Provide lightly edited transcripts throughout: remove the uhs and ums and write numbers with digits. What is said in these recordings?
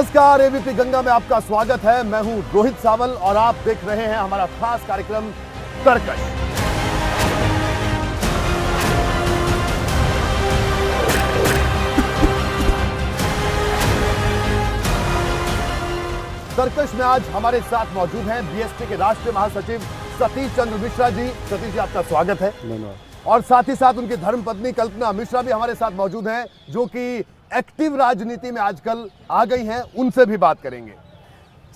नमस्कार, एबीपी गंगा में आपका स्वागत है। मैं हूं रोहित सावल और आप देख रहे हैं हमारा खास कार्यक्रम तरकश। तरकश में आज हमारे साथ मौजूद हैं बीएसपी के राष्ट्रीय महासचिव सतीश चंद्र मिश्रा जी। सतीश जी, आपका स्वागत है। और साथ ही साथ उनकी धर्मपत्नी कल्पना मिश्रा भी हमारे साथ मौजूद हैं, जो कि एक्टिव राजनीति में आजकल आ गई हैं। उनसे भी बात करेंगे।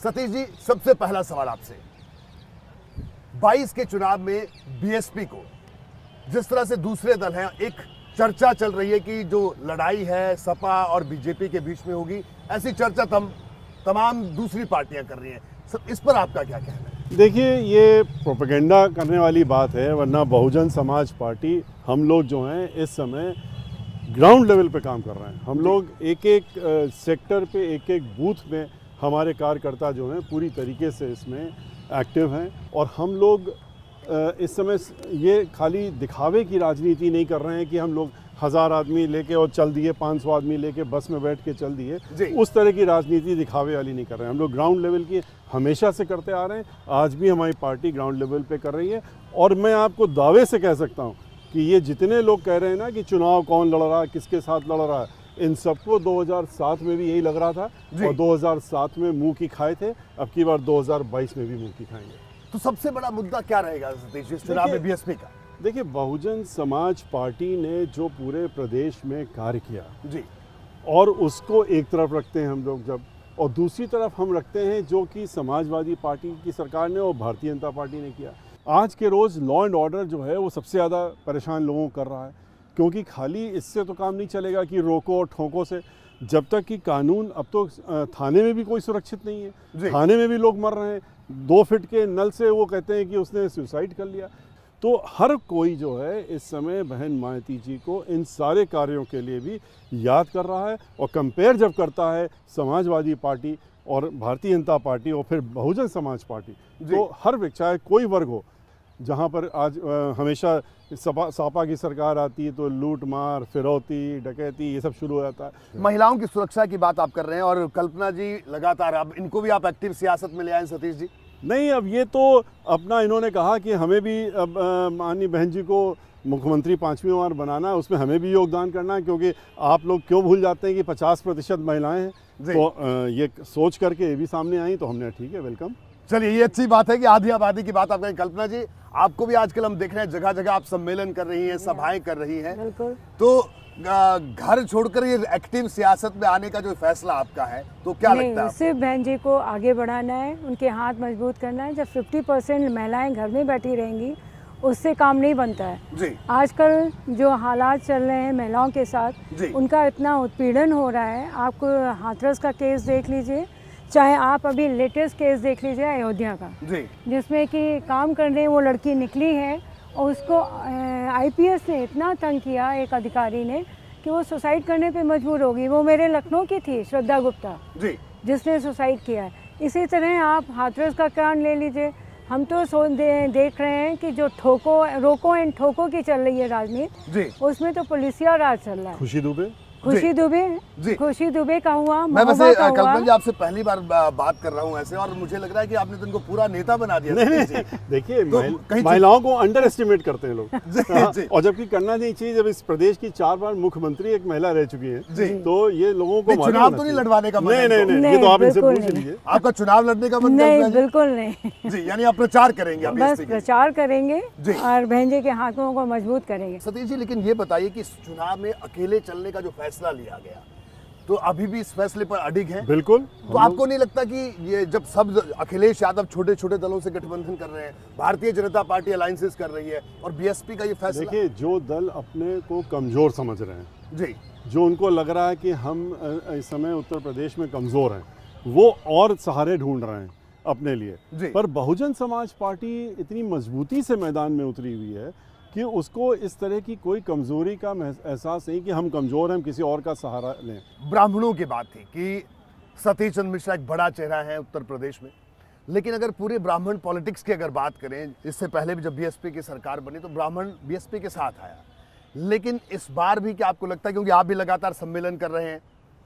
सतीश जी, सबसे पहला सवाल आपसे, 22 के चुनाव में बीएसपी को जिस तरह से दूसरे दल हैं, एक चर्चा चल रही है कि जो लड़ाई है सपा और बीजेपी के बीच में होगी, ऐसी चर्चा तमाम दूसरी पार्टियां कर रही हैं। इस पर आपका क्या कहना है? देखिए, ये प्रोपेगेंडा करने वाली बात है, वरना बहुजन समाज पार्टी, हम लोग जो हैं इस समय ग्राउंड लेवल पे काम कर रहे हैं। हम लोग एक एक सेक्टर पे, एक एक बूथ में हमारे कार्यकर्ता जो हैं पूरी तरीके से इसमें एक्टिव हैं। और हम लोग इस समय ये खाली दिखावे की राजनीति नहीं कर रहे हैं कि हम लोग 1000 आदमी लेके और चल दिए, 500 आदमी लेके बस में बैठ के चल दिए, उस तरह की राजनीति दिखावे वाली नहीं कर रहे हैं। हम लोग ग्राउंड लेवल की हमेशा से करते आ रहे हैं, आज भी हमारी पार्टी ग्राउंड लेवल पे कर रही है। और मैं आपको दावे से कह सकता हूँ कि ये जितने लोग कह रहे हैं ना कि चुनाव कौन लड़ रहा है, किसके साथ लड़ रहा है, इन सबको 2007 में भी यही लग रहा था और 2007 में मुंह की खाए थे। अब की बार 2022 में भी मुंह की खाएंगे। तो सबसे बड़ा मुद्दा क्या रहेगा सतीश जी इस चुनाव में बीएसपी का? देखिए, बहुजन समाज पार्टी ने जो पूरे प्रदेश में कार्य किया जी, और उसको एक तरफ रखते हैं हम लोग जब, और दूसरी तरफ हम रखते हैं जो कि समाजवादी पार्टी की सरकार ने और भारतीय जनता पार्टी ने किया। आज के रोज़ लॉ एंड ऑर्डर जो है वो सबसे ज़्यादा परेशान लोगों को कर रहा है, क्योंकि खाली इससे तो काम नहीं चलेगा कि रोको और ठोको से। जब तक कि कानून, अब तो थाने में भी कोई सुरक्षित नहीं है, थाने में भी लोग मर रहे हैं। 2 फीट के नल से वो कहते हैं कि उसने सुसाइड कर लिया। तो हर कोई जो है इस समय बहन मायावती जी को इन सारे कार्यों के लिए भी याद कर रहा है। और कंपेयर जब करता है समाजवादी पार्टी और भारतीय जनता पार्टी और फिर बहुजन समाज पार्टी, तो हर व्यक्ति, चाहे कोई वर्ग हो, जहाँ पर आज हमेशा सापा की सरकार आती है तो लूट मार, फिरौती, डकैती, ये सब शुरू हो जाता है। महिलाओं की सुरक्षा की बात आप कर रहे हैं और कल्पना जी लगातार, अब इनको भी आप एक्टिव सियासत में ले आए सतीश जी? नहीं, अब ये तो अपना इन्होंने कहा कि हमें भी अब माननीय बहन जी को मुख्यमंत्री 5वीं बार बनाना है, उसमें हमें भी योगदान करना है, क्योंकि आप लोग क्यों भूल जाते हैं कि 50% महिलाएं हैं। तो ये सोच करके ये भी सामने आई, तो हमने ठीक है, वेलकम। चलिए, ये अच्छी बात है कि आधी आबादी की बात आप करें। कल्पना जी, आपको भी आजकल हम देख रहे हैं जगह जगह आप सम्मेलन कर रही हैं, सभाएं कर रही हैं, तो घर छोड़कर ये एक्टिव सियासत में आने का जो फैसला आपका है, तो क्या लगता है? सिर्फ बहन जी को आगे बढ़ाना है, उनके हाथ मजबूत करना है। जब 50% महिलाएं घर में बैठी रहेंगी, उससे काम नहीं बनता है जी। आजकल जो हालात चल रहे हैं महिलाओं के साथ, उनका इतना उत्पीड़न हो रहा है। आपको हाथरस का केस देख लीजिए, चाहे आप अभी लेटेस्ट केस देख लीजिए अयोध्या का, जिसमें कि काम करने वो लड़की निकली है और उसको आईपीएस ने इतना तंग किया, एक अधिकारी ने, कि वो सुसाइड करने पे मजबूर होगी। वो मेरे लखनऊ की थी, श्रद्धा गुप्ता, जिसने सुसाइड किया है। इसी तरह आप हाथरस का कांड ले लीजिए। हम तो देख रहे हैं कि जो रोको एंड ठोको की चल रही है राजनीति, उसमें तो पुलिसिया राज चल रहा है। खुशी दुबे का हुआ, मैं वैसे कल्पना जी आपसे पहली बार बात कर रहा हूँ ऐसे, और मुझे लग रहा है कि आपने तो इनको पूरा नेता बना दिया। नहीं, देखिए, महिलाओं को अंडर एस्टिमेट करते हैं लोग, और जबकि करना नहीं चाहिए। जब इस प्रदेश की 4 बार मुख्यमंत्री एक महिला रह चुकी है, तो ये लोगों को चुनाव तो नहीं लड़वाने का? नहीं, ये तो आप इनसे पूछ लीजिए। आपका चुनाव लड़ने का मन नहीं? बिल्कुल नहीं जी, यानी आप प्रचार करेंगे? बस प्रचार करेंगे और बहन जी के हाथों को मजबूत करेंगे। सतीश जी, लेकिन ये बताइए कि इस चुनाव में अकेले चलने का जो फैसला लिया गया, तो अभी भी इस फैसले पर अडिग हैं? बिल्कुल। तो आपको नहीं लगता कि ये जब सब अखिलेश यादव छोटे छोटे दलों से गठबंधन कर रहे हैं, भारतीय जनता पार्टी अलायंसेस कर रही है, और बीएसपी का ये फैसला? देखिए, जो दल अपने को कमजोर समझ रहे हैं जी, जो उनको लग रहा है कि हम इस समय उत्तर प्रदेश में कमजोर हैं, वो और सहारे ढूंढ रहे हैं अपने लिए। पर बहुजन समाज पार्टी इतनी मजबूती से मैदान में उतरी हुई है कि उसको इस तरह की कोई कमजोरी का एहसास नहीं कि हम कमजोर हैं, हम किसी और का सहारा लें। ब्राह्मणों की बात थी कि सतीश चंद्र मिश्रा एक बड़ा चेहरा है उत्तर प्रदेश में, लेकिन अगर पूरे ब्राह्मण पॉलिटिक्स की अगर बात करें, इससे पहले भी जब बीएसपी की सरकार बनी तो ब्राह्मण बीएसपी के साथ आया, लेकिन इस बार भी क्या आपको लगता है, क्योंकि आप भी लगातार सम्मेलन कर रहे हैं,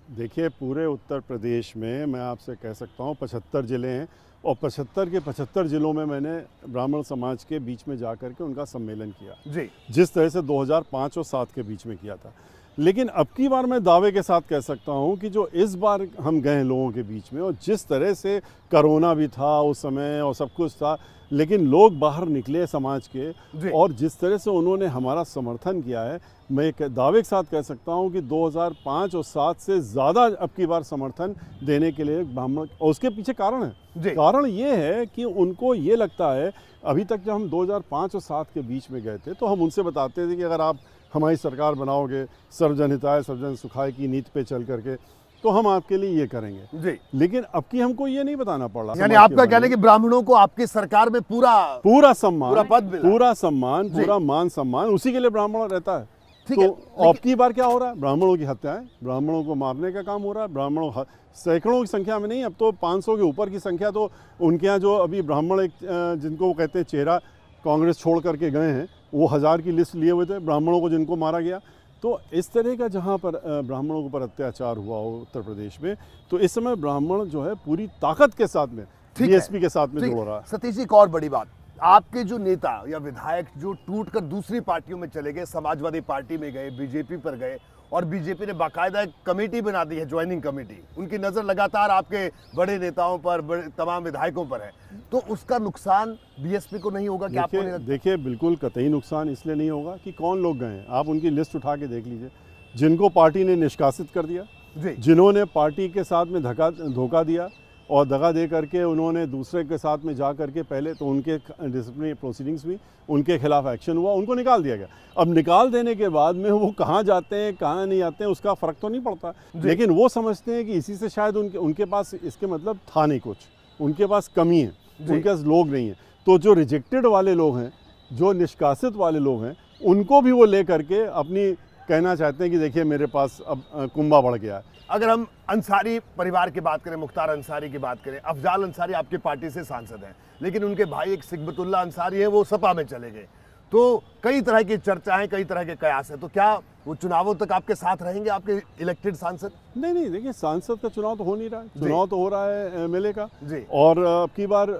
देखिए, पूरे उत्तर प्रदेश में मैं आपसे कह सकता हूँ 75 ज़िले हैं और 75 के 75 ज़िलों में मैंने ब्राह्मण समाज के बीच में जा कर के उनका सम्मेलन किया जी। जिस तरह से 2005 और 7 के बीच में किया था। लेकिन अब की बार मैं दावे के साथ कह सकता हूँ कि जो इस बार हम गए हैं लोगों के बीच में, और जिस तरह से कोरोना भी था उस समय और सब कुछ था, लेकिन लोग बाहर निकले समाज के, और जिस तरह से उन्होंने हमारा समर्थन किया है, मैं एक दावे के साथ कह सकता हूं कि 2005 और 7 से ज़्यादा अब की बार समर्थन देने के लिए ब्राह्मण, और उसके पीछे कारण है। कारण ये है कि उनको ये लगता है, अभी तक जब हम 2005 और 7 के बीच में गए थे तो हम उनसे बताते थे कि अगर आप हमारी सरकार बनाओगे सर्वजन हिताय सर्वजन सुखाय की नीति पे चल करके, तो हम आपके लिए ये करेंगे जी। लेकिन अब की हमको ये नहीं बताना पड़ा। यानी आपका कहना है कि ब्राह्मणों को आपकी सरकार में पूरा सम्मान, पूरा पद मिला, पूरा सम्मान, पूरा मान सम्मान, उसी के लिए ब्राह्मण रहता है। तो अब की बार क्या हो रहा है? ब्राह्मणों की हत्याएं, ब्राह्मणों को मारने का काम हो रहा है। ब्राह्मणों सैकड़ों की संख्या में नहीं, अब तो 500 के ऊपर की संख्या। तो उनके यहाँ जो अभी ब्राह्मण एक जिनको वो कहते हैं चेहरा कांग्रेस छोड़ करके गए हैं, वो 1000 की लिस्ट लिए हुए थे ब्राह्मणों को जिनको मारा गया। तो इस तरह का जहाँ पर ब्राह्मणों के ऊपर अत्याचार हुआ हो उत्तर प्रदेश में, तो इस समय ब्राह्मण जो है पूरी ताकत के साथ में बीएसपी के साथ में जोड़ रहा है। सतीश जी, एक और बड़ी बात, आपके जो नेता या विधायक जो टूटकर दूसरी पार्टियों में चले गए, समाजवादी पार्टी में गए, बीजेपी पर गए, और बीजेपी ने बाकायदा एक कमेटी बना दी है, ज्वाइनिंग कमेटी। उनकी नज़र लगातार आपके बड़े नेताओं पर, तमाम विधायकों पर है, तो उसका नुकसान बीएसपी को नहीं होगा क्या आपको नहीं लगता? देखिए, बिल्कुल कतई नुकसान इसलिए नहीं होगा कि कौन लोग गए हैं। आप उनकी लिस्ट उठा के देख लीजिए, जिनको पार्टी ने निष्कासित कर दिया, जिन्होंने पार्टी के साथ में धोखा दिया और दगा दे करके उन्होंने दूसरे के साथ में जा करके पहले तो उनके डिसिप्लिनरी प्रोसीडिंग्स हुई, उनके खिलाफ एक्शन हुआ, उनको निकाल दिया गया। अब निकाल देने के बाद में वो कहाँ जाते हैं कहाँ नहीं आते हैं उसका फ़र्क तो नहीं पड़ता, लेकिन वो समझते हैं कि इसी से शायद उनके पास इसके मतलब था नहीं कुछ, उनके पास कमी है, उनके पास लोग नहीं है। तो जो रिजेक्टेड वाले लोग हैं, जो निष्कासित वाले लोग हैं, उनको भी वो ले करके अपनी कहना चाहते हैं कि देखिए मेरे पास अब कुंभा बढ़ गया है। अगर हम अंसारी परिवार की बात करें, मुख्तार अंसारी की बात करें, अफजाल अंसारी आपकी पार्टी से सांसद हैं, लेकिन उनके भाई एक सिकबतुल्ला अंसारी है, वो सपा में चले गए। तो कई तरह की चर्चाएं, कई तरह के कयास हैं, तो क्या वो चुनावों तक आपके साथ रहेंगे, आपके इलेक्टेड सांसद? नहीं, देखिए सांसद का चुनाव तो हो नहीं रहा है, चुनाव तो हो रहा है एमएलए का जी। और अब की बार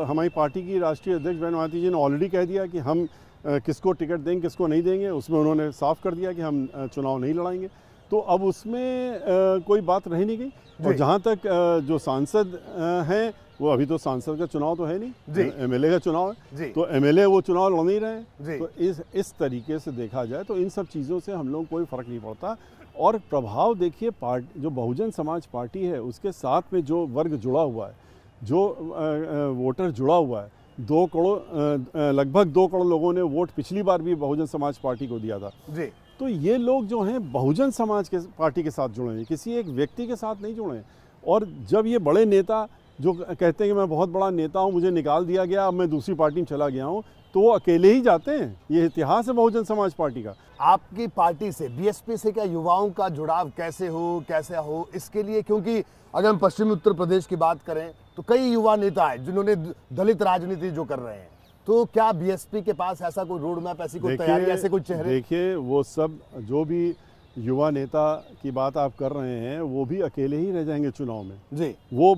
हमारी पार्टी की राष्ट्रीय अध्यक्ष बहन मायावती जी ने ऑलरेडी कह दिया कि हम किसको टिकट देंगे किसको नहीं देंगे, उसमें उन्होंने साफ कर दिया कि हम चुनाव नहीं लड़ाएंगे। तो अब उसमें कोई बात रह नहीं गई। और जहाँ तक जो सांसद हैं, वो अभी तो सांसद का चुनाव तो है नहीं, एमएलए का चुनाव है, तो एमएलए वो चुनाव लड़ नहीं रहे हैं। तो इस तरीके से देखा जाए तो इन सब चीज़ों से हम लोग कोई फ़र्क नहीं पड़ता। और प्रभाव देखिए, पार्टी जो बहुजन समाज पार्टी है उसके साथ में जो वर्ग जुड़ा हुआ है, जो वोटर जुड़ा हुआ है, 2 करोड़ लगभग 2 करोड़ लोगों ने वोट पिछली बार भी बहुजन समाज पार्टी को दिया था। तो ये लोग जो हैं बहुजन समाज के पार्टी के साथ जुड़े हैं, किसी एक व्यक्ति के साथ नहीं जुड़े हैं। और जब ये बड़े नेता जो कहते हैं कि मैं बहुत बड़ा नेता हूँ, मुझे निकाल दिया गया, अब मैं दूसरी पार्टी में चला गया हूँ, तो वो अकेले ही जाते हैं। ये इतिहास है बहुजन समाज पार्टी का। आपकी पार्टी से, बीएसपी से क्या युवाओं का जुड़ाव कैसे हो इसके लिए, क्योंकि अगर हम पश्चिमी उत्तर प्रदेश की बात करें तो कई युवा नेता हैं जिन्होंने दलित राजनीति जो कर रहे हैं, तो क्या बीएसपी के पास ऐसा कोई रोड मैप, ऐसी कोई तैयारी, ऐसे कोई चेहरे? देखिए, वो सब जो भी युवा नेता की बात आप कर रहे हैं, वो भी अकेले ही रह जाएंगे चुनाव में जी। वो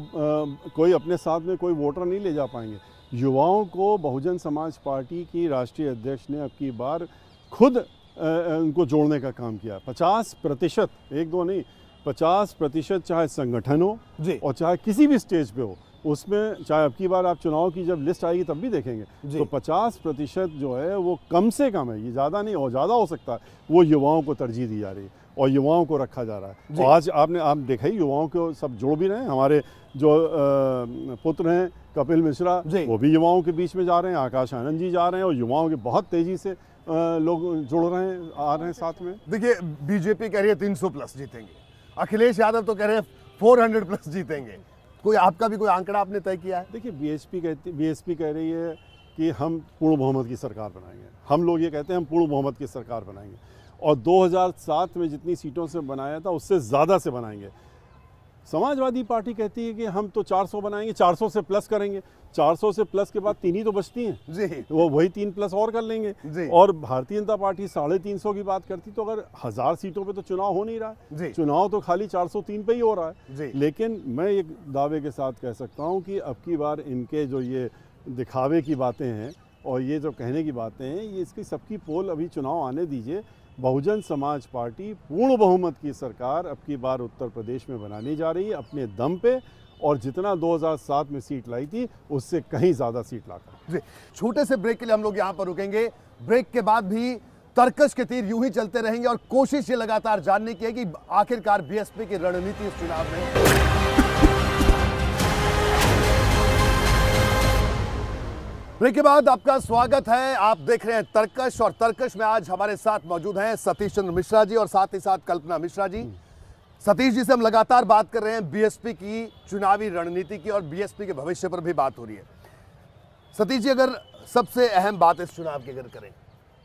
कोई अपने साथ में कोई वोटर नहीं ले जा पाएंगे। युवाओं को बहुजन समाज पार्टी की राष्ट्रीय अध्यक्ष ने अब की बार खुद उनको जोड़ने का काम किया। 50%, 1-2 नहीं, 50% चाहे संगठन हो और चाहे किसी भी स्टेज पे हो, उसमें चाहे अब की बार आप चुनाव की जब लिस्ट आएगी तब भी देखेंगे, तो 50% जो है वो कम से कम है, ये ज़्यादा नहीं और ज़्यादा हो सकता है, वो युवाओं को तरजीह दी जा रही है और युवाओं को रखा जा रहा है। और आज आप देखा ही, युवाओं को सब जोड़ भी रहे हैं। हमारे जो पुत्र हैं कपिल मिश्रा, वो भी युवाओं के बीच में जा रहे हैं, आकाश आनंद जी जा रहे हैं, और युवाओं के बहुत तेज़ी से लोग जुड़ रहे हैं, आ रहे हैं साथ में। देखिए, बीजेपी कह रही है 300+ जीतेंगे, अखिलेश यादव तो कह रहे हैं 400+ जीतेंगे। कोई आपका भी कोई आंकड़ा आपने तय किया है? देखिए, बीएसपी कह रही है कि हम पूर्ण बहुमत की सरकार बनाएंगे। हम लोग ये कहते हैं हम पूर्ण बहुमत की सरकार बनाएंगे, और 2007 में जितनी सीटों से बनाया था उससे ज़्यादा से बनाएंगे। समाजवादी पार्टी कहती है कि हम तो 400 बनाएंगे, 400 से प्लस करेंगे, 400 से प्लस के बाद 3 ही तो बचती हैं जी, वो वही 3 प्लस और कर लेंगे जी। और भारतीय जनता पार्टी 350 की बात करती, तो अगर 1000 सीटों पे तो चुनाव हो नहीं रहा जी। है, चुनाव तो खाली 403 पे ही हो रहा जी। है। लेकिन मैं एक दावे के साथ कह सकता हूँ कि अब की बार इनके जो ये दिखावे की बातें हैं और ये जो कहने की बातें हैं, ये इसकी सबकी पोल अभी चुनाव आने दीजिए। बहुजन समाज पार्टी पूर्ण बहुमत की सरकार अब की बार उत्तर प्रदेश में बनाने जा रही है अपने दम पे, और जितना 2007 में सीट लाई थी उससे कहीं ज़्यादा सीट लाकर। जी, छोटे से ब्रेक के लिए हम लोग यहाँ पर रुकेंगे। ब्रेक के बाद भी तर्कश के तीर यूं ही चलते रहेंगे और कोशिश ये लगातार जानने की है कि आखिरकार बीएसपी की रणनीति इस चुनाव में। ब्रेक के बाद आपका स्वागत है। आप देख रहे हैं तर्कश, और तर्कश में आज हमारे साथ मौजूद हैं सतीश चंद्र मिश्रा जी और साथ ही साथ कल्पना मिश्रा जी। सतीश जी से हम लगातार बात कर रहे हैं बीएसपी की चुनावी रणनीति की, और बीएसपी के भविष्य पर भी बात हो रही है। सतीश जी, अगर सबसे अहम बात इस चुनाव की अगर करें,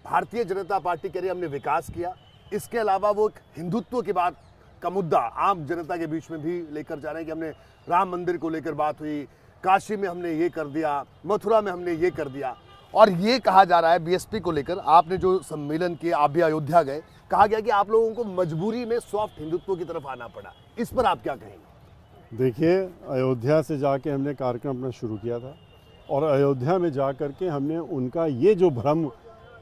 भारतीय जनता पार्टी के लिए हमने विकास किया, इसके अलावा वो एक हिंदुत्व की बात का मुद्दा आम जनता के बीच में भी लेकर जा रहे हैं कि हमने राम मंदिर को लेकर बात हुई, काशी में हमने ये कर दिया, मथुरा में हमने ये कर दिया, और ये कहा जा रहा है बीएसपी को लेकर, आपने जो सम्मेलन किया, आप भी अयोध्या गए, कहा गया कि आप लोगों को मजबूरी में सॉफ्ट हिंदुत्व की तरफ आना पड़ा। इस पर आप क्या कहेंगे? देखिए, अयोध्या से जाके हमने कार्यक्रम अपना शुरू किया था, और अयोध्या में जा कर के हमने उनका ये जो भ्रम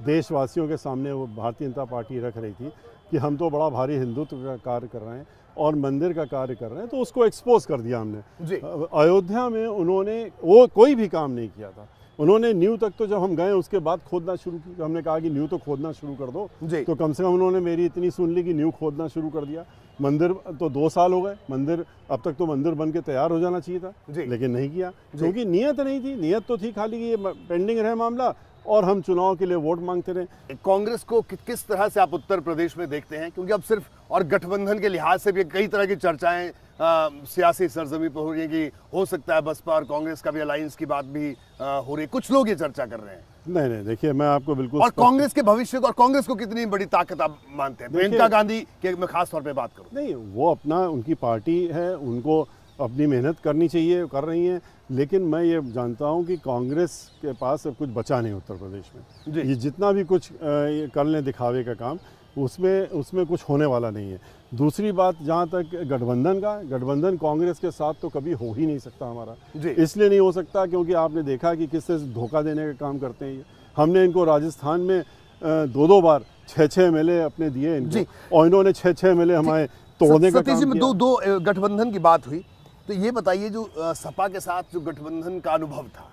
देशवासियों के सामने वो भारतीय जनता पार्टी रख रही थी कि हम तो बड़ा भारी हिंदुत्व का कार्य कर रहे हैं और मंदिर का कार्य कर रहे हैं, तो उसको एक्सपोज कर दिया हमने जी। अयोध्या में उन्होंने वो कोई भी काम नहीं किया था। उन्होंने नींव तक तो जब हम गए उसके बाद खोदना शुरू की, हमने कहा कि नींव तो खोदना शुरू कर दो, तो कम से कम उन्होंने मेरी इतनी सुन ली कि नींव खोदना शुरू कर दिया। मंदिर तो 2 साल हो गए, मंदिर अब तक तो मंदिर बन के तैयार हो जाना चाहिए था, लेकिन नहीं किया, क्योंकि नियत नहीं थी। नियत तो थी खाली कि ये पेंडिंग रहे मामला और हम चुनाव के लिए वोट मांगते रहे। कांग्रेस को किस तरह से आप उत्तर प्रदेश में देखते हैं? क्योंकि अब सिर्फ और गठबंधन के लिहाज से भी कई तरह की चर्चाएं सियासी सरजमी पर हो रही है कि हो सकता है बसपा और कांग्रेस का भी अलायंस की बात भी हो रही है, कुछ लोग ये चर्चा कर रहे हैं। नहीं, देखिए, मैं आपको बिल्कुल, और कांग्रेस के भविष्य को और कांग्रेस को कितनी बड़ी ताकत आप मानते हैं? प्रियंका गांधी की मैं खास तौर पे बात करूं। नहीं, वो अपना, उनकी पार्टी है, उनको अपनी मेहनत करनी चाहिए, कर रही हैं, लेकिन मैं ये जानता हूं कि कांग्रेस के पास अब कुछ बचा नहीं उत्तर प्रदेश में। ये जितना भी कुछ कर लें दिखावे का काम, उसमें कुछ होने वाला नहीं है। दूसरी बात, जहाँ तक गठबंधन कांग्रेस के साथ तो कभी हो ही नहीं सकता हमारा। इसलिए नहीं हो सकता क्योंकि आपने देखा कि किस तरह से धोखा देने का काम करते हैं ये। हमने इनको राजस्थान में 2 बार 6 एमएलए अपने दिए इनको, और इन्होंने 6 एमएलए हमारे तोड़ने का काम किया। दो गठबंधन की बात हुई, तो ये बताइए जो सपा के साथ जो गठबंधन का अनुभव था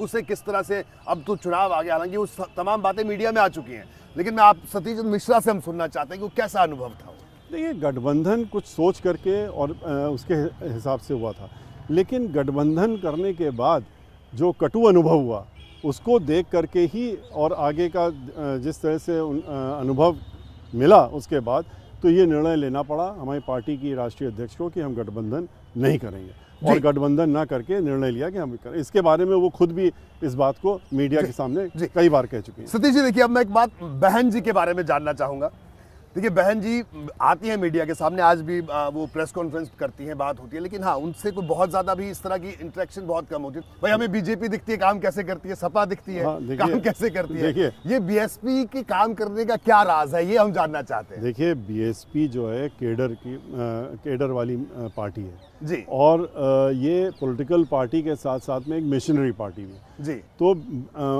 उसे किस तरह से, अब तो चुनाव आ गया, हालांकि वो तमाम बातें मीडिया में आ चुकी हैं, लेकिन मैं आप सतीश मिश्रा से हम सुनना चाहते हैं कि वो कैसा अनुभव था? देखिए, गठबंधन कुछ सोच करके और उसके हिसाब से हुआ था, लेकिन गठबंधन करने के बाद जो कटु अनुभव हुआ उसको देख करके ही, और आगे का जिस तरह से अनुभव मिला उसके बाद, तो ये निर्णय लेना पड़ा हमारी पार्टी की राष्ट्रीय अध्यक्ष को कि हम गठबंधन नहीं करेंगे, और गठबंधन ना करके निर्णय लिया कि हम करें। इसके बारे में वो खुद भी इस बात को मीडिया के सामने कई बार कह चुकी हैं। सतीश जी, देखिए, अब मैं एक बात बहन जी के बारे में जानना चाहूँगा। देखिए, बहन जी आती हैं मीडिया के सामने, आज भी वो प्रेस कॉन्फ्रेंस करती हैं, बात होती है, लेकिन हाँ, उनसे कोई बहुत ज़्यादा भी इस तरह की इंटरेक्शन बहुत कम होती है। भाई, हमें बीजेपी दिखती है, काम कैसे करती है, सपा दिखती है, काम कैसे करती है, ये बीएसपी की काम करने का क्या राज है, ये हम जानना चाहते हैं। देखिए, बीएसपी जो है केडर वाली पार्टी है जी, और ये पॉलिटिकल पार्टी के साथ साथ में एक मिशनरी पार्टी भी जी। तो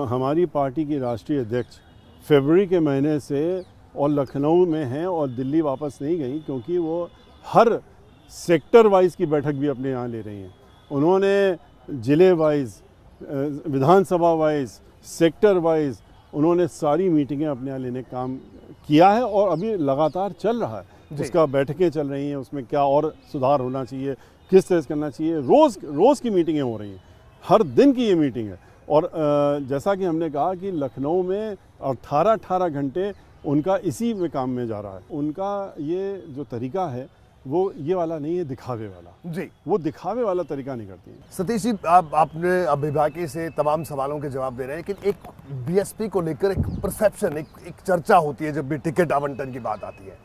हमारी पार्टी की राष्ट्रीय अध्यक्ष फरवरी के महीने से और लखनऊ में हैं और दिल्ली वापस नहीं गई, क्योंकि वो हर सेक्टर वाइज की बैठक भी अपने यहाँ ले रही हैं। उन्होंने ज़िले वाइज, विधानसभा वाइज, सेक्टर वाइज उन्होंने सारी मीटिंगें अपने यहाँ लेने का काम किया है, और अभी लगातार चल रहा है। उसका बैठकें चल रही हैं, उसमें क्या और सुधार होना चाहिए, किस तरह से करना चाहिए, रोज़ की मीटिंगें हो रही हैं, हर दिन की ये मीटिंग है। और जैसा कि हमने कहा कि लखनऊ में 18 घंटे उनका इसी में काम में जा रहा है। उनका ये जो तरीका है वो ये वाला नहीं है, दिखावे वाला। जी, वो दिखावे वाला तरीका नहीं करती है। सतीश जी, आपने अभिभाषी से तमाम सवालों के जवाब दे रहे हैं, लेकिन एक बीएसपी को लेकर एक परसेप्शन, एक चर्चा होती है जब भी टिकट आवंटन की बात आती है।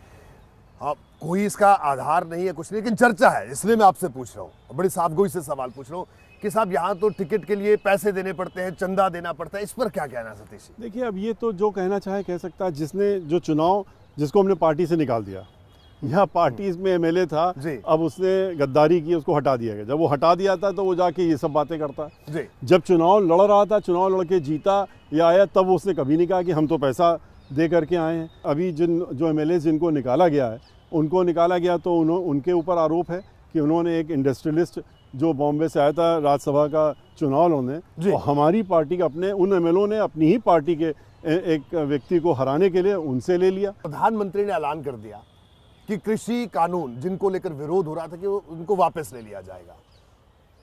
हाँ, कोई इसका आधार नहीं है, कुछ नहीं, लेकिन चर्चा है, इसलिए मैं आपसे पूछ रहा हूँ, बड़ी साफगोई से सवाल पूछ रहा हूँ कि साहब यहाँ तो टिकट के लिए पैसे देने पड़ते हैं, चंदा देना पड़ता है, इस पर क्या कहना है सतीश जी? देखिए, अब ये तो जो कहना चाहे कह सकता है, जिसने जो चुनाव, जिसको हमने पार्टी से निकाल दिया, यह पार्टी में एमएलए था, अब उसने गद्दारी की, उसको हटा दिया गया। जब वो हटा दिया था तो वो जाके ये सब बातें करता है। जब चुनाव लड़ रहा था, चुनाव लड़ के जीता या आया, तब उसने कभी नहीं कहा कि हम तो पैसा दे करके आए हैं। अभी जो एमएलए जिनको निकाला गया है, उनको निकाला गया तो उनके ऊपर आरोप है कि उन्होंने एक इंडस्ट्रियलिस्ट जो बॉम्बे से आया था राज्यसभा का चुनाव लड़ने, और हमारी पार्टी का अपने उन एमएलओ ने अपनी ही पार्टी के एक व्यक्ति को हराने के लिए उनसे ले लिया। प्रधानमंत्री ने ऐलान कर दिया कि कृषि कानून जिनको लेकर विरोध हो रहा था कि उनको वापस ले लिया जाएगा।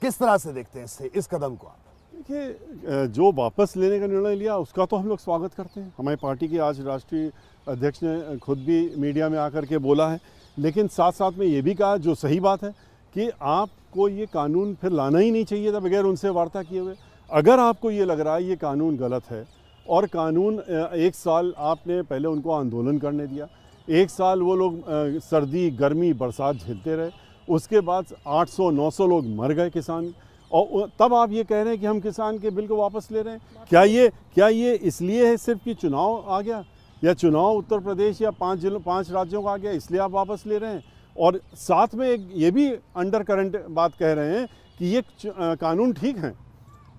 किस तरह से देखते हैं इस कदम को आप? देखिए, जो वापस लेने का निर्णय लिया उसका तो हम लोग स्वागत करते हैं। हमारी पार्टी के आज राष्ट्रीय अध्यक्ष ने खुद भी मीडिया में आकर के बोला है, लेकिन साथ साथ में ये भी कहा, जो सही बात है, कि आपको ये कानून फिर लाना ही नहीं चाहिए था बगैर उनसे वार्ता किए हुए। अगर आपको ये लग रहा है ये कानून गलत है, और कानून 1 साल आपने पहले उनको आंदोलन करने दिया, 1 साल वो लोग सर्दी गर्मी बरसात झेलते रहे, उसके बाद 800-900 लोग मर गए किसान, और तब आप ये कह रहे हैं कि हम किसान के बिल को वापस ले रहे हैं। क्या ये इसलिए है सिर्फ कि चुनाव आ गया, या चुनाव उत्तर प्रदेश या 5 राज्यों का आ गया इसलिए आप वापस ले रहे हैं? और साथ में एक ये भी अंडर करंट बात कह रहे हैं कि ये कानून ठीक हैं,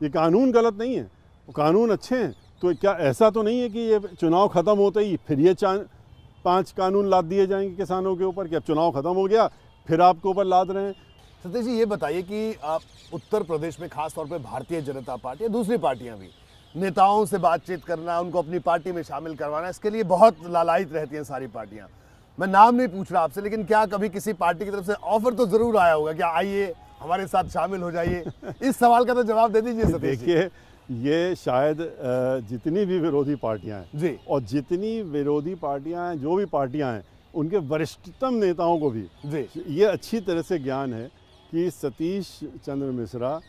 ये कानून गलत नहीं है, कानून अच्छे हैं। तो क्या ऐसा तो नहीं है कि ये चुनाव ख़त्म होते ही फिर ये 5 कानून लाद दिए जाएंगे किसानों के ऊपर, कि अब चुनाव ख़त्म हो गया फिर आपके ऊपर लाद रहे हैं? सतीश जी, ये बताइए कि आप उत्तर प्रदेश में खास तौर पे भारतीय जनता पार्टी या दूसरी पार्टियां भी नेताओं से बातचीत करना, उनको अपनी पार्टी में शामिल करवाना, इसके लिए बहुत लालायित रहती हैं सारी पार्टियां। मैं नाम नहीं पूछ रहा आपसे, लेकिन क्या कभी किसी पार्टी की तरफ से ऑफर तो जरूर आया होगा, क्या आइए हमारे साथ शामिल हो जाइए? इस सवाल का तो जवाब दे दीजिए सतीश जी। देखिए, ये शायद जितनी भी विरोधी पार्टियां हैं जी, और जितनी विरोधी पार्टियां हैं, जो भी पार्टियां हैं, उनके वरिष्ठतम नेताओं को भी जी ये अच्छी तरह से ज्ञान है कि सतीश चंद्र मिश्रा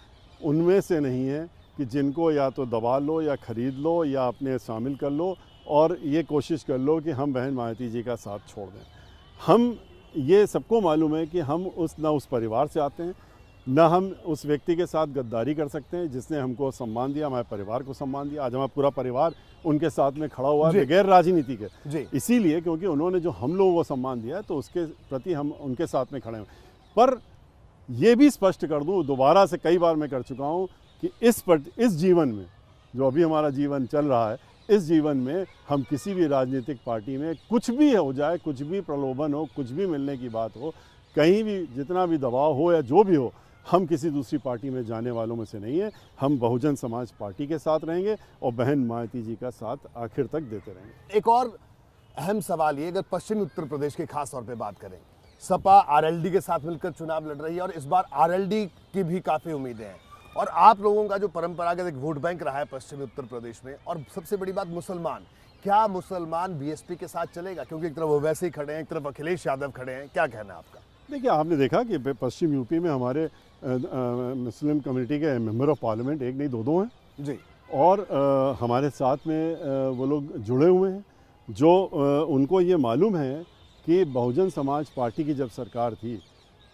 उनमें से नहीं है कि जिनको या तो दबा लो या खरीद लो या अपने शामिल कर लो और ये कोशिश कर लो कि हम बहन मायावती जी का साथ छोड़ दें। हम ये सबको मालूम है कि हम उस परिवार से आते हैं, न हम उस व्यक्ति के साथ गद्दारी कर सकते हैं जिसने हमको सम्मान दिया, हमारे परिवार को सम्मान दिया। आज हमारा पूरा परिवार उनके साथ में खड़ा हुआ है बगैर राजनीति के, इसीलिए क्योंकि उन्होंने जो हम लोगों को सम्मान दिया है तो उसके प्रति हम उनके साथ में खड़े हैं। पर ये भी स्पष्ट कर दूं, दोबारा से कई बार मैं कर चुका हूं कि इस जीवन में, जो अभी हमारा जीवन चल रहा है, इस जीवन में हम किसी भी राजनीतिक पार्टी में कुछ भी हो जाए, कुछ भी प्रलोभन हो, कुछ भी मिलने की बात हो, कहीं भी जितना भी दबाव हो या जो भी हो, हम किसी दूसरी पार्टी में जाने वालों में से नहीं है। हम बहुजन समाज पार्टी के साथ रहेंगे और बहन मायावती जी का साथ आखिर तक देते रहेंगे। एक और अहम सवाल ये, अगर पश्चिमी उत्तर प्रदेश की खास तौर पे बात करें, सपा आरएलडी के साथ मिलकर चुनाव लड़ रही है और इस बार आरएलडी की भी काफ़ी उम्मीदें हैं, और आप लोगों का जो परंपरागत एक वोट बैंक रहा है पश्चिमी उत्तर प्रदेश में, और सबसे बड़ी बात मुसलमान, क्या मुसलमान बीएसपी के साथ चलेगा? क्योंकि एक तरफ ओवैसी ही खड़े हैं, एक तरफ अखिलेश यादव खड़े हैं, क्या कहना है आपका? देखिए, आपने देखा कि पश्चिम यूपी में हमारे मुस्लिम कम्युनिटी के मेंबर ऑफ पार्लियामेंट एक नहीं दो हैं जी, और हमारे साथ में वो लोग जुड़े हुए हैं, जो उनको ये मालूम है कि बहुजन समाज पार्टी की जब सरकार थी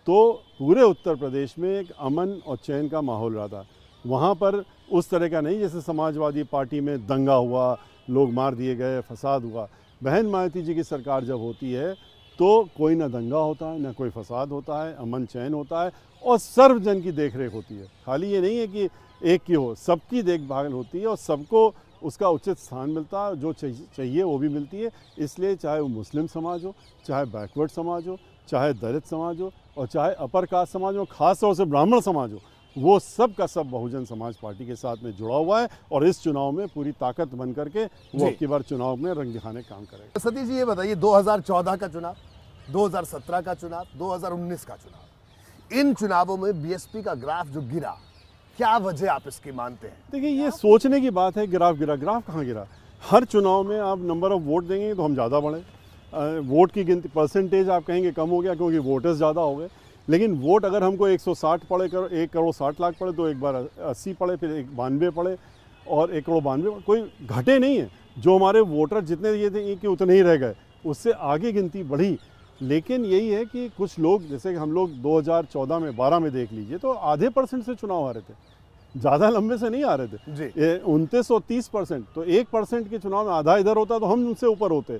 तो पूरे उत्तर प्रदेश में एक अमन और चैन का माहौल रहा था। वहाँ पर उस तरह का नहीं जैसे समाजवादी पार्टी में दंगा हुआ, लोग मार दिए गए, फसाद हुआ। बहन मायावती जी की सरकार जब होती है तो कोई ना दंगा होता है, ना कोई फसाद होता है, अमन चैन होता है और सर्वजन की देखरेख होती है। खाली ये नहीं है कि एक की हो, सबकी देखभाल होती है और सबको उसका उचित स्थान मिलता है, जो चाहिए वो भी मिलती है। इसलिए चाहे वो मुस्लिम समाज हो, चाहे बैकवर्ड समाज हो, चाहे दलित समाज हो और चाहे अपर कास्ट समाज हो, खास तौर से ब्राह्मण समाज हो, वो सब का सब बहुजन समाज पार्टी के साथ में जुड़ा हुआ है और इस चुनाव में पूरी ताकत बन करके वो अब की बार चुनाव में रंग दिखाने काम करेगा। सतीश जी, ये बताइए, 2014 का चुनाव, 2017 का चुनाव, 2019 का चुनाव, इन चुनावों में बीएसपी का ग्राफ जो गिरा, क्या वजह आप इसकी मानते हैं? देखिए, ये सोचने की बात है, ग्राफ गिरा, ग्राफ कहाँ गिरा? हर चुनाव में आप नंबर ऑफ वोट देंगे तो हम ज़्यादा बढ़े, वोट की गिनती परसेंटेज आप कहेंगे कम हो गया क्योंकि वोटर्स ज़्यादा हो गए, लेकिन वोट अगर हमको 160 पड़े, 1 करोड़ 60 लाख पड़े तो एक बार 80 पड़े, फिर 92 पड़े और 1 करोड़ 92, कोई घटे नहीं है। जो हमारे वोटर जितने ये थे कि उतने ही रह गए, उससे आगे गिनती बढ़ी लेकिन यही है कि कुछ लोग, जैसे कि हम लोग 2014 में 12 में देख लीजिए, तो आधे % से चुनाव हारे थे, ज़्यादा लंबे से नहीं आ रहे थे जी। 29 और 30%, तो 1% के चुनाव में आधा इधर होता तो हम उनसे ऊपर होते।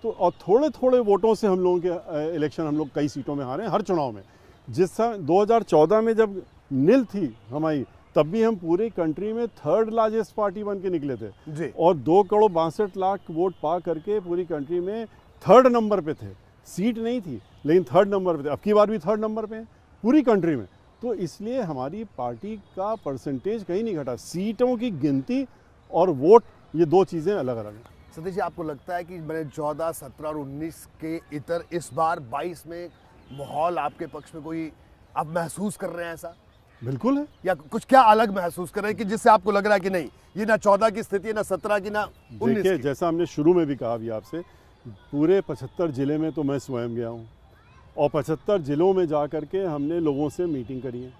तो और थोड़े थोड़े वोटों से हम लोगों के इलेक्शन हम लोग कई सीटों में हारे हर चुनाव में। जिस समय 2014 में जब नील थी हमारी, तब भी हम पूरी कंट्री में 3rd लार्जेस्ट पार्टी बन के निकले थे जी। और 2,62,00,000 वोट पा करके पूरी कंट्री में 3rd नंबर पे थे। सीट नहीं थी लेकिन 3rd नंबर पे थे। अब की बार भी 3rd नंबर पे हैं पूरी कंट्री में। तो इसलिए हमारी पार्टी का परसेंटेज कहीं नहीं घटा। सीटों की गिनती और वोट, ये दो चीज़ें अलग अलग हैं। सतीश जी, आपको लगता है कि मैंने 14, 17 और 19 के इतर इस बार 22 में माहौल आपके पक्ष में कोई आप महसूस कर रहे हैं ऐसा, बिल्कुल है। या कुछ क्या अलग महसूस कर रहे हैं कि जिससे आपको लग रहा है कि नहीं, ये ना 14 की स्थिति है, ना 17 की, ना 19 देखिए, की? जैसा हमने शुरू में भी कहा भी आपसे, पूरे 75 ज़िले में तो मैं स्वयं गया हूँ और 75 ज़िलों में जा कर के हमने लोगों से मीटिंग करी है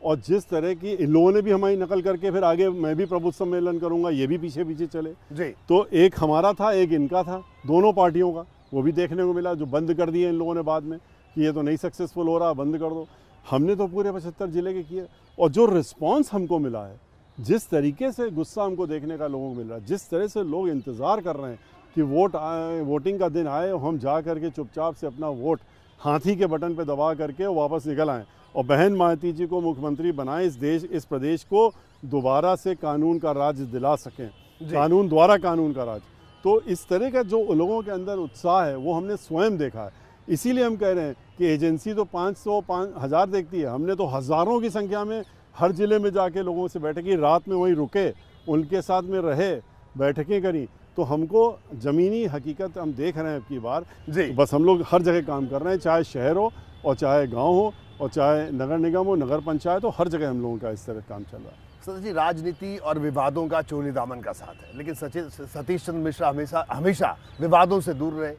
और जिस तरह की इन लोगों ने भी हमारी नकल करके फिर आगे मैं भी प्रबुद्ध सम्मेलन करूंगा, ये भी पीछे पीछे चले जी। तो एक हमारा था, एक इनका था, दोनों पार्टियों का, वो भी देखने को मिला, जो बंद कर दिए इन लोगों ने बाद में कि ये तो नहीं सक्सेसफुल हो रहा, बंद कर दो। हमने तो पूरे 75 ज़िले के किए और जो रिस्पॉन्स हमको मिला है, जिस तरीके से गुस्सा हमको देखने का लोगों को मिल रहा है, जिस तरह से लोग इंतज़ार कर रहे हैं कि वोटिंग का दिन आए और हम जा करके चुपचाप से अपना वोट हाथी के बटन पे दबा करके वापस निकल आएँ और बहन मायावती जी को मुख्यमंत्री बनाए, इस प्रदेश को दोबारा से कानून का राज दिला सकें, कानून द्वारा कानून का राज। तो इस तरह का जो लोगों के अंदर उत्साह है वो हमने स्वयं देखा है। इसीलिए हम कह रहे हैं कि एजेंसी तो 500-1000 देखती है, हमने तो हज़ारों की संख्या में हर ज़िले में जाके लोगों से बैठक की, रात में वहीं रुके, उनके साथ में रहे, बैठकें करी। तो हमको ज़मीनी हकीकत हम देख रहे हैं अब की बार जी। बस हम लोग हर जगह काम कर रहे हैं, चाहे शहर हो और चाहे गांव हो और चाहे नगर निगम हो, नगर पंचायत हो, हर जगह हम लोगों का इस तरह काम चल रहा है। सतीश जी, राजनीति और विवादों का चोली दामन का साथ है, लेकिन सतीश चंद्र मिश्रा हमेशा विवादों से दूर रहे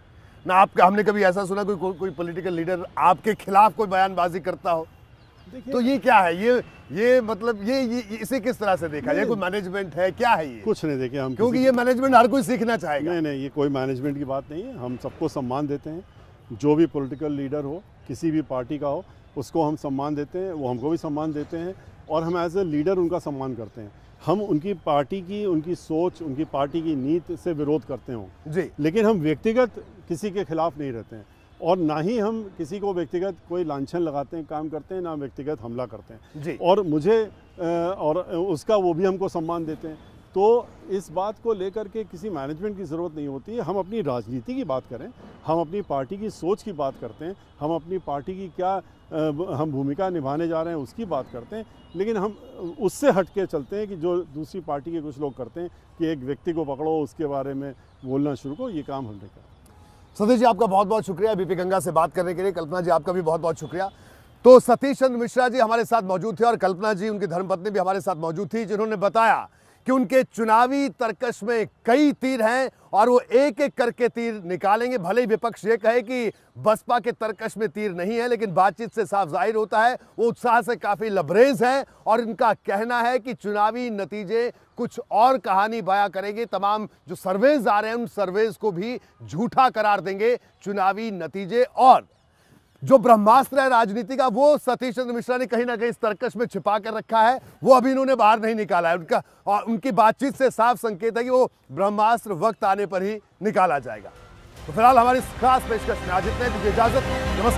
ना। आपका हमने कभी ऐसा सुना कोई पॉलिटिकल लीडर आपके खिलाफ कोई बयानबाजी करता हो? तो ये क्या है, ये मतलब ये इसे किस तरह से देखा? ये कोई मैनेजमेंट है, क्या है ये? कुछ नहीं देखे हम, क्योंकि ये मैनेजमेंट हर कोई सीखना चाहेगा। नहीं, ये कोई मैनेजमेंट की बात नहीं है। हम सबको सम्मान देते हैं, जो भी पॉलिटिकल लीडर हो, किसी भी पार्टी का हो, उसको हम सम्मान देते हैं, वो हमको भी सम्मान देते हैं और हम एज ए लीडर उनका सम्मान करते हैं। हम उनकी पार्टी की, उनकी सोच, उनकी पार्टी की नीति से विरोध करते हो जी, लेकिन हम व्यक्तिगत किसी के खिलाफ नहीं रहते हैं और ना ही हम किसी को व्यक्तिगत कोई लांछन लगाते हैं, काम करते हैं, ना व्यक्तिगत हमला करते हैं जी। और मुझे और उसका वो भी हमको सम्मान देते हैं। तो इस बात को लेकर के किसी मैनेजमेंट की ज़रूरत नहीं होती है। हम अपनी राजनीति की बात करें, हम अपनी पार्टी की सोच की बात करते हैं, हम अपनी पार्टी की क्या हम भूमिका निभाने जा रहे हैं उसकी बात करते हैं, लेकिन हम उससे हट के चलते हैं कि जो दूसरी पार्टी के कुछ लोग करते हैं कि एक व्यक्ति को पकड़ो, उसके बारे में बोलना शुरू करो, ये काम हमने किया। सतीश जी, आपका बहुत बहुत शुक्रिया बीपी गंगा से बात करने के लिए। कल्पना जी, आपका भी बहुत बहुत शुक्रिया। तो सतीश चंद्र मिश्रा जी हमारे साथ मौजूद थे और कल्पना जी, उनकी धर्मपत्नी भी हमारे साथ मौजूद थी, जिन्होंने बताया कि उनके चुनावी तर्कश में कई तीर हैं और वो एक एक करके तीर निकालेंगे। भले ही विपक्ष ये कहे कि बसपा के तर्कश में तीर नहीं है, लेकिन बातचीत से साफ जाहिर होता है वो उत्साह से काफी लबरेज है और इनका कहना है कि चुनावी नतीजे कुछ और कहानी बयां करेंगे। तमाम जो सर्वेज आ रहे हैं उन सर्वेज को भी झूठा करार देंगे चुनावी नतीजे। और जो ब्रह्मास्त्र है राजनीति का, वो सतीश चंद्र मिश्रा ने कहीं ना कहीं इस तर्कश में छिपा कर रखा है, वो अभी इन्होंने बाहर नहीं निकाला है। उनकी बातचीत से साफ संकेत है कि वो ब्रह्मास्त्र वक्त आने पर ही निकाला जाएगा। तो फिलहाल हमारी खास पेशकश में आज इतने, दीजिए इजाजत, नमस्कार।